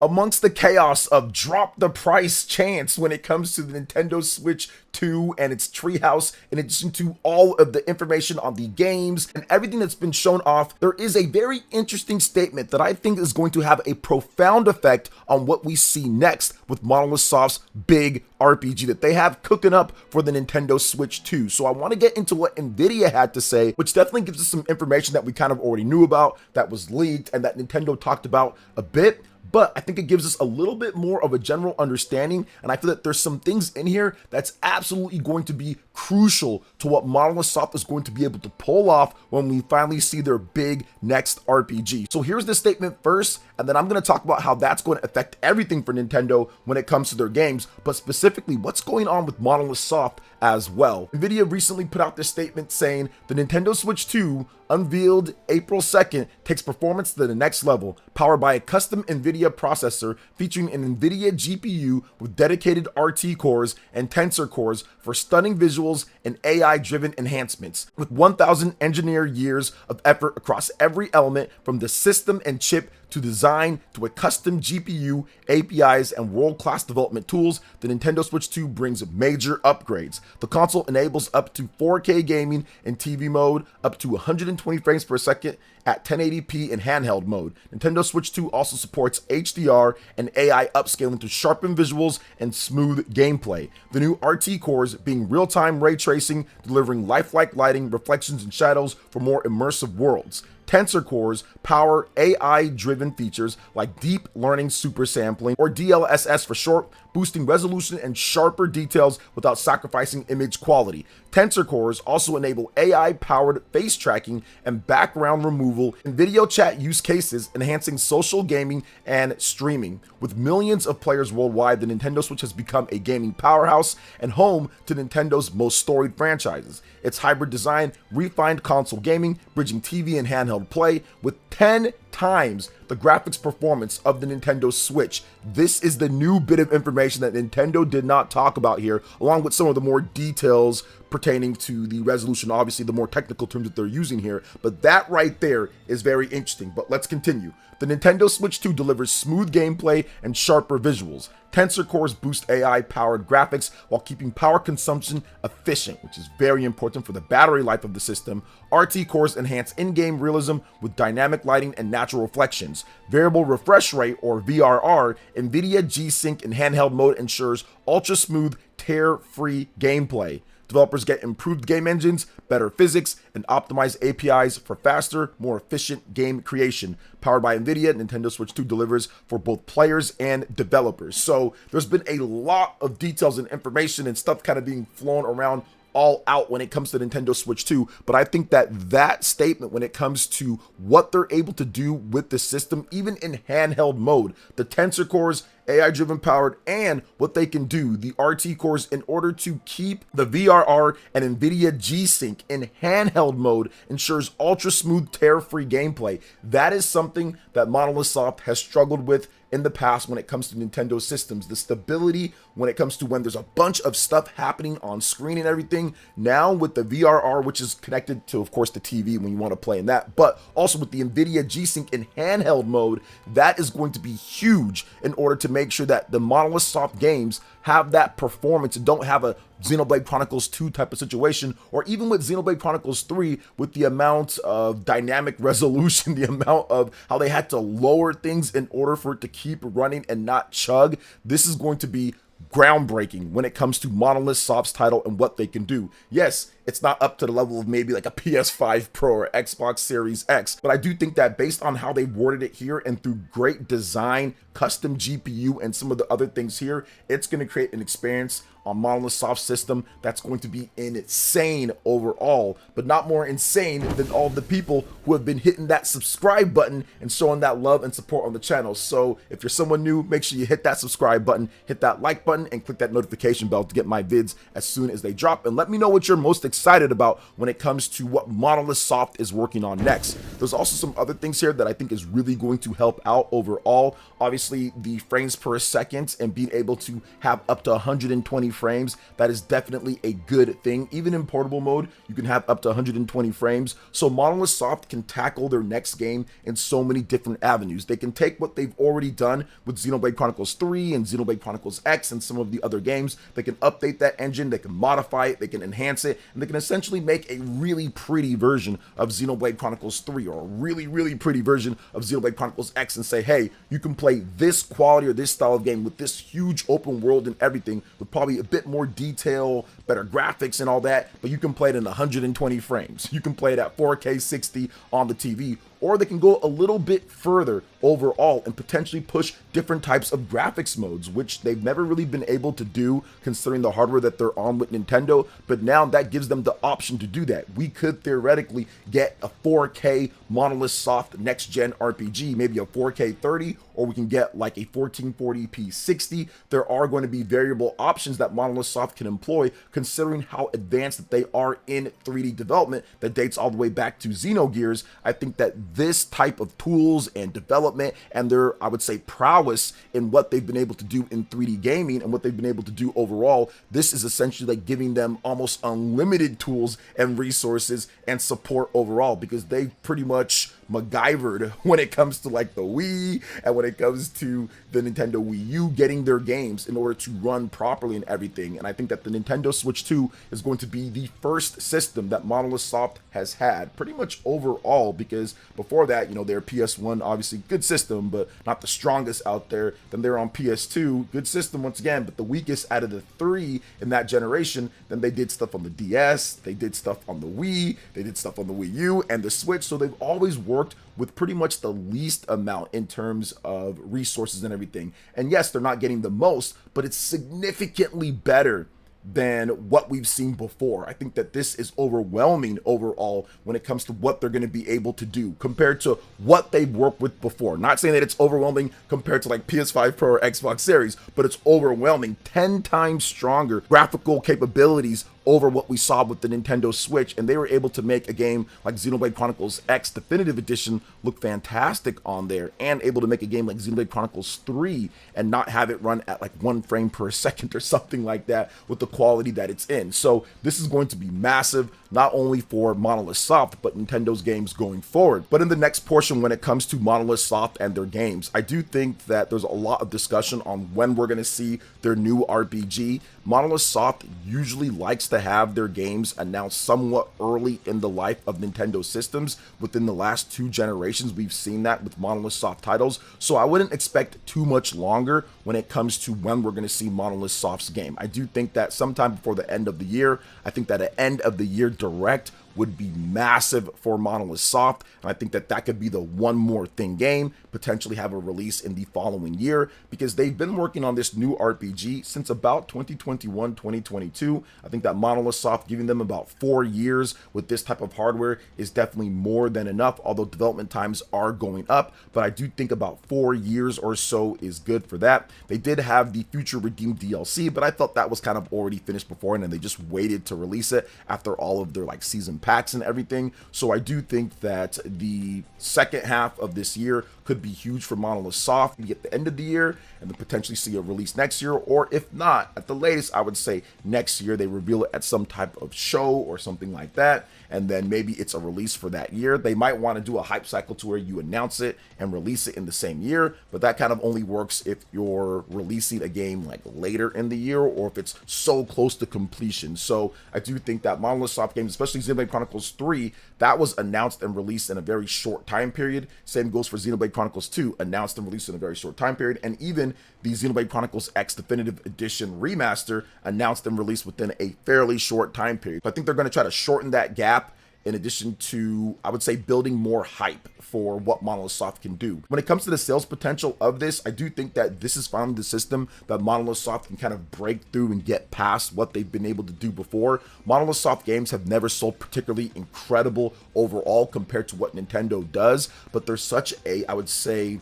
Amongst the chaos of drop the price chance when it comes to the Nintendo Switch 2 and its treehouse, in addition to all of the information on the games and everything that's been shown off, there is a very interesting statement that I think is going to have a profound effect on what we see next with Monolith Soft's big RPG that they have cooking up for the Nintendo Switch 2. So I want to get into what Nvidia had to say, which definitely gives us some information that we kind of already knew about, that was leaked, and that Nintendo talked about a bit. But I think it gives us a little bit more of a general understanding, and I feel that there's some things in here that's absolutely going to be crucial to what Monolith Soft is going to be able to pull off when we finally see their big next RPG. So here's the statement first, and then I'm going to talk about how that's going to affect everything for Nintendo when it comes to their games, but specifically what's going on with Monolith Soft as well. Nvidia recently put out this statement saying the Nintendo Switch 2, unveiled April 2nd, takes performance to the next level, powered by a custom Nvidia processor featuring an Nvidia GPU with dedicated RT cores and Tensor cores for stunning visuals and AI-driven enhancements. With 1,000 engineer years of effort across every element, from the system and chip to design to a custom GPU, APIs, and world-class development tools, the Nintendo Switch 2 brings major upgrades. The console enables up to 4K gaming in TV mode, up to 120 frames per second at 1080p in handheld mode. Nintendo Switch 2 also supports HDR and AI upscaling to sharpen visuals and smooth gameplay. The new RT cores being real-time ray tracing, delivering lifelike lighting, reflections, and shadows for more immersive worlds. Tensor cores power AI-driven features like deep learning super sampling, or DLSS for short, boosting resolution and sharper details without sacrificing image quality. Tensor cores also enable AI-powered face tracking and background removal in video chat use cases, enhancing social gaming and streaming. With millions of players worldwide, the Nintendo Switch has become a gaming powerhouse and home to Nintendo's most storied franchises. Its hybrid design, refined console gaming, bridging TV and handheld play with 10 times the graphics performance of the Nintendo Switch. This is the new bit of information that Nintendo did not talk about here, along with some of the more details pertaining to the resolution, obviously the more technical terms that they're using here, but that right there is very interesting. But let's continue. The Nintendo Switch 2 delivers smooth gameplay and sharper visuals. Tensor cores boost AI-powered graphics while keeping power consumption efficient, which is very important for the battery life of the system. RT cores enhance in-game realism with dynamic lighting and natural reflections. Variable refresh rate, or VRR, NVIDIA G-Sync in handheld mode ensures ultra-smooth, tear-free gameplay. Developers get improved game engines, better physics, and optimized APIs for faster, more efficient game creation. Powered by NVIDIA, Nintendo Switch 2 delivers for both players and developers. So there's been a lot of details and information and stuff kind of being flown around all out when it comes to Nintendo Switch 2, but I think that statement when it comes to what they're able to do with the system, even in handheld mode, the Tensor cores, AI-driven powered, and what they can do, the RT cores, in order to keep the VRR and NVIDIA G-Sync in handheld mode, ensures ultra-smooth, tear-free gameplay. That is something that Monolith Soft has struggled with in the past when it comes to Nintendo systems. The stability when it comes to when there's a bunch of stuff happening on screen and everything. Now with the VRR, which is connected to, of course, the TV when you want to play in that, but also with the NVIDIA G-Sync in handheld mode, that is going to be huge in order to make sure that the Monolith Soft games have that performance and don't have a Xenoblade Chronicles 2 type of situation, or even with Xenoblade Chronicles 3 with the amount of dynamic resolution, the amount of how they had to lower things in order for it to keep running and not chug. This is going to be groundbreaking when it comes to Monolith Soft's title and what they can do. Yes, it's not up to the level of maybe like a PS5 Pro or Xbox Series X, but I do think that based on how they worded it here and through great design, custom GPU, and some of the other things here, it's going to create an experience on Monolith Soft system that's going to be insane overall, but not more insane than all of the people who have been hitting that subscribe button and showing that love and support on the channel. So if you're someone new, make sure you hit that subscribe button, hit that like button, and click that notification bell to get my vids as soon as they drop. And let me know what you're most excited about when it comes to what Monolith Soft is working on next. There's also some other things here that I think is really going to help out overall. Obviously, the frames per second and being able to have up to 120 frames, that is definitely a good thing. Even in portable mode, you can have up to 120 frames. So Monolith Soft can tackle their next game in so many different avenues. They can take what they've already done with Xenoblade Chronicles 3 and Xenoblade Chronicles X and some of the other games. They can update that engine, they can modify it, they can enhance it, and they can essentially make a really pretty version of Xenoblade Chronicles 3 or a really pretty version of Xenoblade Chronicles X and say, hey, you can play this quality or this style of game with this huge open world and everything with probably a bit more detail, better graphics and all that, but you can play it in 120 frames. You can play it at 4K 60 on the TV, or they can go a little bit further overall and potentially push different types of graphics modes, which they've never really been able to do considering the hardware that they're on with Nintendo, but now that gives them the option to do that. We could theoretically get a 4K Monolith Soft next-gen RPG, maybe a 4K 30, or we can get like a 1440p 60. There are going to be variable options that Monolith Soft can employ considering how advanced that they are in 3D development that dates all the way back to Xenogears. I think that this type of tools and development and their, I would say, prowess in what they've been able to do in 3D gaming and what they've been able to do overall, this is essentially like giving them almost unlimited tools and resources and support overall, because they've pretty much MacGyvered when it comes to like the Wii and when it comes to the Nintendo Wii U getting their games in order to run properly and everything. And I think that the Nintendo Switch 2 is going to be the first system that Monolith Soft has had pretty much overall, because before that, you know, their PS1, obviously good system, but not the strongest out there. Then they're on PS2, good system once again, but the weakest out of the three in that generation. Then they did stuff on the DS, they did stuff on the Wii, they did stuff on the Wii U and the Switch. So they've always worked with pretty much the least amount in terms of resources and everything. And yes, they're not getting the most, but it's significantly better than what we've seen before. I think that this is overwhelming overall when it comes to what they're going to be able to do compared to what they've worked with before. Not saying that it's overwhelming compared to like PS5 Pro or Xbox Series, but it's overwhelming. 10 times stronger graphical capabilities over what we saw with the Nintendo Switch, and they were able to make a game like Xenoblade Chronicles X Definitive Edition look fantastic on there, and able to make a game like Xenoblade Chronicles 3 and not have it run at like 1 frame per second or something like that with the quality that it's in. So this is going to be massive, not only for Monolith Soft, but Nintendo's games going forward. But in the next portion, when it comes to Monolith Soft and their games, I do think that there's a lot of discussion on when we're going to see their new RPG. Monolith Soft usually likes to have their games announced somewhat early in the life of Nintendo systems. Within the last 2 generations, we've seen that with Monolith Soft titles. So I wouldn't expect too much longer when it comes to when we're going to see Monolith Soft's game. I do think that sometime before the end of the year, I think that an end of the year direct would be massive for Monolith Soft, and I think that that could be the One More Thing game, potentially have a release in the following year, because they've been working on this new RPG since about 2021, 2022. I think that Monolith Soft, giving them about 4 years with this type of hardware is definitely more than enough, although development times are going up, but I do think about 4 years or so is good for that. They did have the Future Redeemed DLC, but I thought that was kind of already finished beforehand, and they just waited to release it after all of their like season packs and everything. So I do think that the second half of this year could be huge for Monolith Soft. We get the end of the year and then potentially see a release next year, or if not, at the latest, I would say next year they reveal it at some type of show or something like that, and then maybe it's a release for that year. They might want to do a hype cycle to where you announce it and release it in the same year, but that kind of only works if you're releasing a game like later in the year or if it's so close to completion. So I do think that Monolith Soft games, especially Xenoblade Chronicles 3, that was announced and released in a very short time period. Same goes for Xenoblade Chronicles 2, announced and released in a very short time period. And even the Xenoblade Chronicles X Definitive Edition Remaster, announced and released within a fairly short time period. So I think they're going to try to shorten that gap, in addition to, I would say, building more hype for what Monolith Soft can do. When it comes to the sales potential of this, I do think that this is finally the system that Monolith Soft can kind of break through and get past what they've been able to do before. Monolith Soft games have never sold particularly incredible overall compared to what Nintendo does, but there's such a, I would say,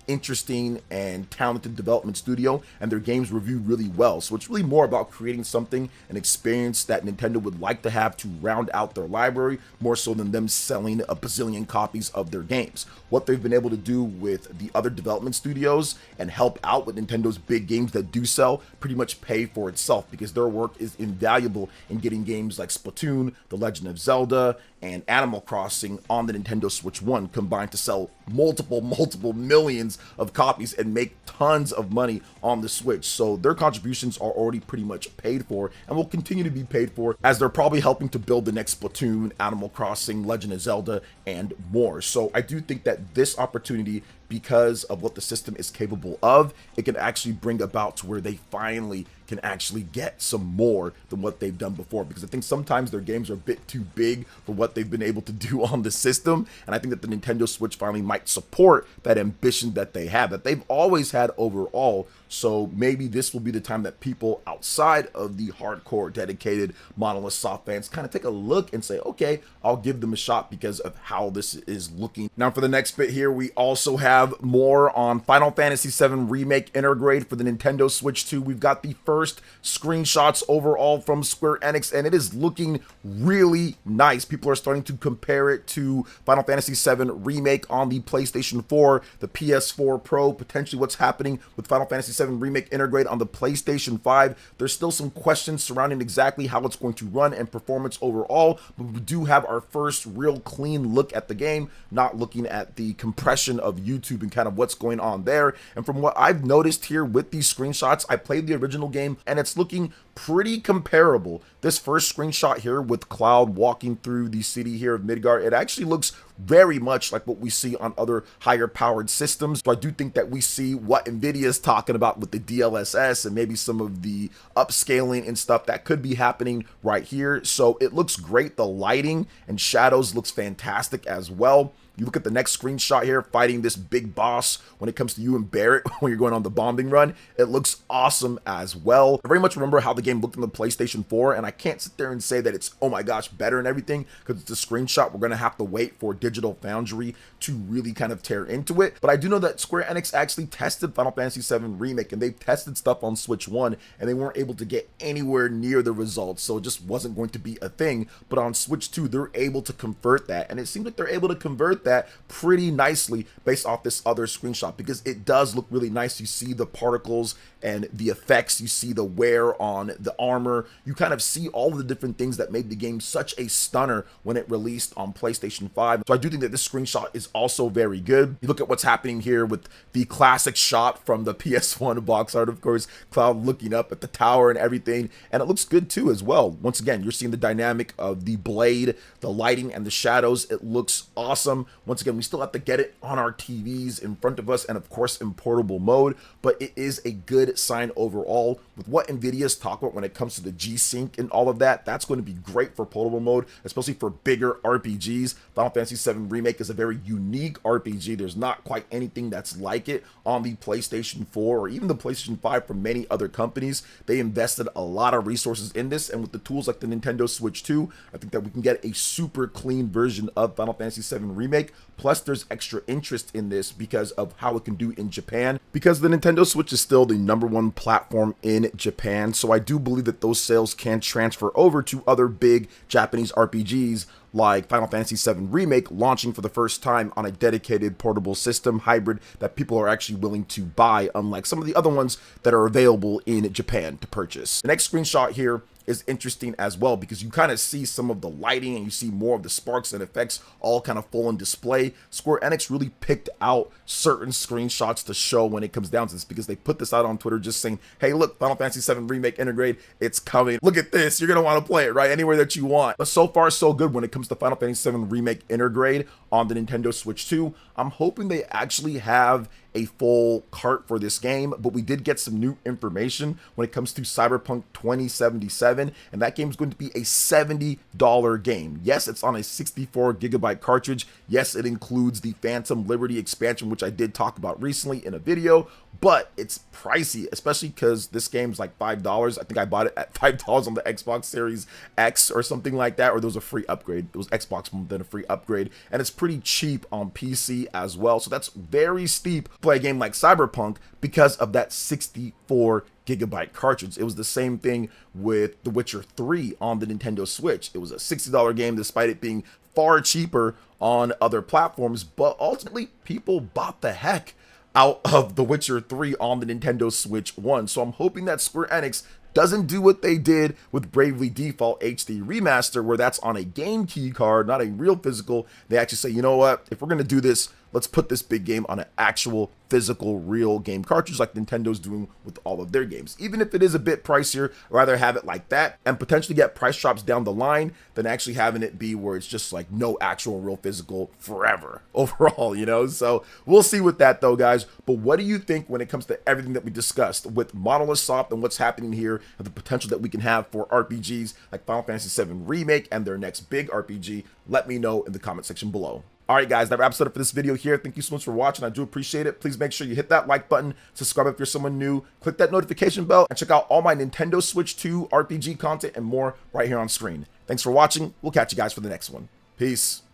interesting and talented development studio, and their games review really well. So it's really more about creating something, an experience that Nintendo would like to have to round out their library, more so than them selling a bazillion copies of their games. What they've been able to do with the other development studios and help out with Nintendo's big games that do sell pretty much pay for itself, because their work is invaluable in getting games like Splatoon, The Legend of Zelda, and Animal Crossing on the Nintendo Switch 1 combined to sell multiple millions of copies and make tons of money on the Switch. So their contributions are already pretty much paid for and will continue to be paid for, as they're probably helping to build the next Splatoon, Animal Crossing, Legend of Zelda, and more. So I do think that this opportunity, because of what the system is capable of, it can actually bring about to where they finally can actually get some more than what they've done before, because I think sometimes their games are a bit too big for what they've been able to do on the system, and I think that the Nintendo Switch finally might support that ambition that they have, that they've always had overall. So maybe this will be the time that people outside of the hardcore dedicated Monolith Soft fans kind of take a look and say, okay, I'll give them a shot because of how this is looking. Now for the next bit here, we also have more on Final Fantasy VII Remake Intergrade for the Nintendo Switch 2. We've got the first screenshots overall from Square Enix, and it is looking really nice. People are starting to compare it to Final Fantasy VII Remake on the PlayStation 4, the PS4 Pro, potentially what's happening with Final Fantasy VII Remake Intergrade on the PlayStation 5. There's still some questions surrounding exactly how it's going to run and performance overall, but we do have our first real clean look at the game, not looking at the compression of YouTube and kind of what's going on there. And from what I've noticed here with these screenshots, I played the original game and it's looking pretty comparable. This first screenshot here with Cloud walking through the city here of Midgar, it actually looks very much like what we see on other higher powered systems. So I do think that we see what Nvidia is talking about with the DLSS and maybe some of the upscaling and stuff that could be happening right here. So it looks great. The lighting and shadows looks fantastic as well. You look at the next screenshot here, fighting this big boss when it comes to you and Barrett when you're going on the bombing run. It looks awesome as well. I very much remember how the game looked on the PlayStation 4, and I can't sit there and say that it's, oh my gosh, better and everything, because it's a screenshot. We're going to have to wait for Digital Foundry to really kind of tear into it. But I do know that Square Enix actually tested Final Fantasy VII Remake, and they've tested stuff on Switch 1, and they weren't able to get anywhere near the results, so it just wasn't going to be a thing. But on Switch 2, they're able to convert that, and it seems like they're able to convert that pretty nicely based off this other screenshot, because it does look really nice. You see the particles and the effects, you see the wear on the armor, you kind of see all of the different things that made the game such a stunner when it released on PlayStation 5. So I do think that this screenshot is also very good. You look at what's happening here with the classic shot from the PS1 box art, of course, Cloud looking up at the tower and everything, and it looks good too as well. Once again, you're seeing the dynamic of the blade, the lighting, and the shadows. It looks awesome. Once again, we still have to get it on our TVs in front of us and of course in portable mode, but it is a good sign overall. With what Nvidia's talk about when it comes to the G-Sync and all of that, that's going to be great for portable mode, especially for bigger RPGs. Final Fantasy VII Remake is a very unique RPG. There's not quite anything that's like it on the PlayStation 4 or even the PlayStation 5 from many other companies. They invested a lot of resources in this, and with the tools like the Nintendo Switch 2, I think that we can get a super clean version of Final Fantasy VII Remake. Plus, there's extra interest in this because of how it can do in Japan, because the Nintendo Switch is still the #1 platform in Japan. So I do believe that those sales can transfer over to other big Japanese RPGs like Final Fantasy VII Remake, launching for the first time on a dedicated portable system hybrid that people are actually willing to buy, unlike some of the other ones that are available in Japan to purchase. The next screenshot here is interesting as well, because you kind of see some of the lighting and you see more of the sparks and effects all kind of full on display. Square Enix really picked out certain screenshots to show when it comes down to this, because they put this out on Twitter just saying, hey, look, Final Fantasy VII Remake Intergrade, it's coming. Look at this. You're going to want to play it, right? Anywhere that you want. But so far, so good when it comes to Final Fantasy VII Remake Intergrade on the Nintendo Switch 2. I'm hoping they actually have a full cart for this game, but we did get some new information when it comes to Cyberpunk 2077, and that game is going to be a $70 game. Yes, it's on a 64GB cartridge. Yes, it includes the Phantom Liberty expansion, which I did talk about recently in a video, but it's pricey, especially because this game's like $5. I think I bought it at $5 on the Xbox Series X or something like that, or there was a free upgrade. It was Xbox One, then a free upgrade, and it's pretty cheap on PC as well. So that's very steep to play a game like Cyberpunk because of that 64 GB cartridge. It was the same thing with The Witcher 3 on the Nintendo Switch. It was a $60 game despite it being far cheaper on other platforms, but ultimately people bought the heck out of The Witcher 3 on the Nintendo Switch 1. So I'm hoping that Square Enix doesn't do what they did with Bravely Default HD Remaster, where that's on a game key card, not a real physical. They actually say, you know what, if we're going to do this, let's put this big game on an actual physical real game cartridge like Nintendo's doing with all of their games. Even if it is a bit pricier, I'd rather have it like that and potentially get price drops down the line than actually having it be where it's just like no actual real physical forever overall, you know? So we'll see with that though, guys. But what do you think when it comes to everything that we discussed with Monolith Soft and what's happening here and the potential that we can have for RPGs like Final Fantasy VII Remake and their next big RPG? Let me know in the comment section below. All right, guys, that wraps it up for this video here. Thank you so much for watching. I do appreciate it. Please make sure you hit that like button, subscribe if you're someone new, click that notification bell, and check out all my Nintendo Switch 2 RPG content and more right here on screen. Thanks for watching. We'll catch you guys for the next one. Peace.